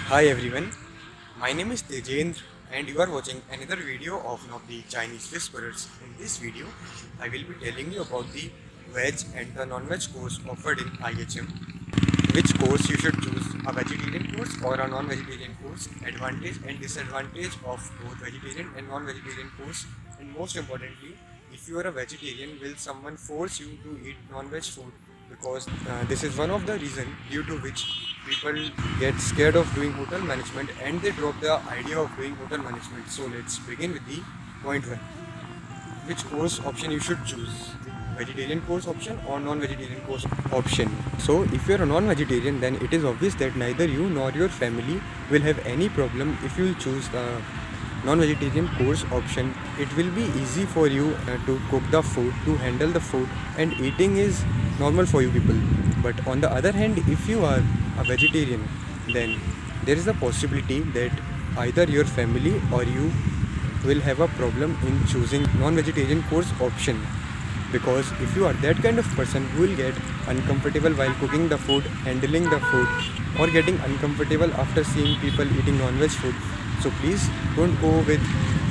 Hi everyone, my name is Tejendra and you are watching another video of the Chinese Whisperers. In this video, I will be telling you about the veg and the non-veg course offered in IHM. Which course you should choose, a vegetarian course or a non-vegetarian course, advantage and disadvantage of both vegetarian and non-vegetarian course, and most importantly, if you are a vegetarian, will someone force you to eat non-veg food? Because this is one of the reason due to which people get scared of doing hotel management and they drop the idea of doing hotel management. So let's begin with the point one. Which course option you should choose? Vegetarian course option or non-vegetarian course option? So if you're a non-vegetarian, then it is obvious that neither you nor your family will have any problem if you choose the non-vegetarian course option. It will be easy for you to cook the food, to handle the food, and eating is normal for you people. But on the other hand, if you are a vegetarian, then there is a possibility that either your family or you will have a problem in choosing non-vegetarian course option, because if you are that kind of person who will get uncomfortable while cooking the food, handling the food, or getting uncomfortable after seeing people eating non-veg food, so please don't go with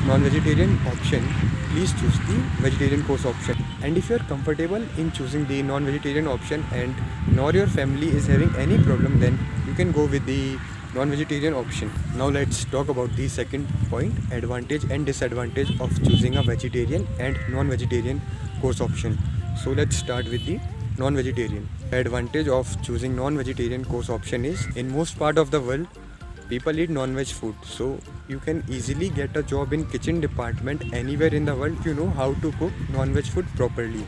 non-vegetarian option, please choose the vegetarian course option. And if you are comfortable in choosing the non-vegetarian option and nor your family is having any problem, then you can go with the non-vegetarian option. Now let's talk about the second point, advantage and disadvantage of choosing a vegetarian and non-vegetarian course option. So let's start with the non-vegetarian. The advantage of choosing non-vegetarian course option is, in most part of the world people eat non-veg food, so you can easily get a job in kitchen department anywhere in the world if you know how to cook non-veg food properly.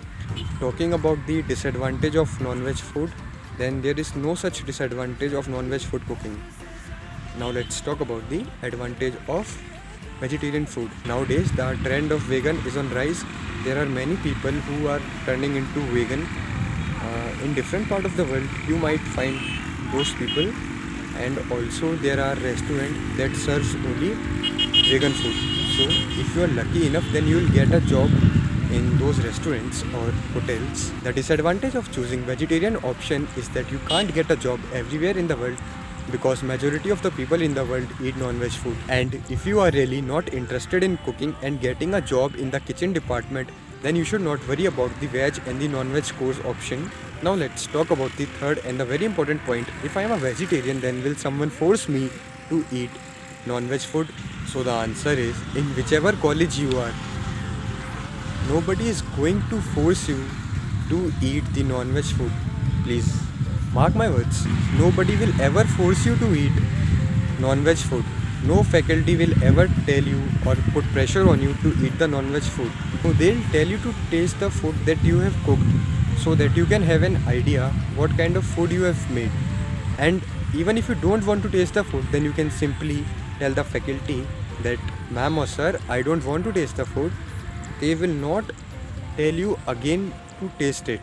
Talking about the disadvantage of non-veg food, then there is no such disadvantage of non-veg food cooking. Now let's talk about the advantage of vegetarian food. Nowadays the trend of vegan is on rise. There are many people who are turning into vegan. In different part of the world you might find those people, and also there are restaurants that serves only vegan food. So if you are lucky enough, then you will get a job in those restaurants or hotels. The disadvantage of choosing vegetarian option is that you can't get a job everywhere in the world, because majority of the people in the world eat non-veg food. And if you are really not interested in cooking and getting a job in the kitchen department, then you should not worry about the veg and the non-veg course option. Now let's talk about the third and the very important point. If I am a vegetarian, then will someone force me to eat non-veg food? So the answer is, in whichever college you are, nobody is going to force you to eat the non-veg food. Please mark my words, nobody will ever force you to eat non-veg food. No faculty will ever tell you or put pressure on you to eat the non-veg food. So they'll tell you to taste the food that you have cooked, so that you can have an idea what kind of food you have made. And even if you don't want to taste the food, then you can simply tell the faculty that, ma'am or sir, I don't want to taste the food. They will not tell you again to taste it.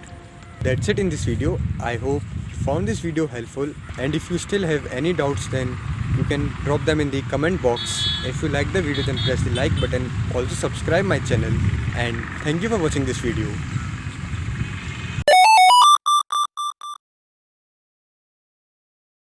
That's it in this video. I hope you found this video helpful, and if you still have any doubts, then you can drop them in the comment box. If you like the video, then press the like button. Also subscribe my channel, and thank you for watching this video.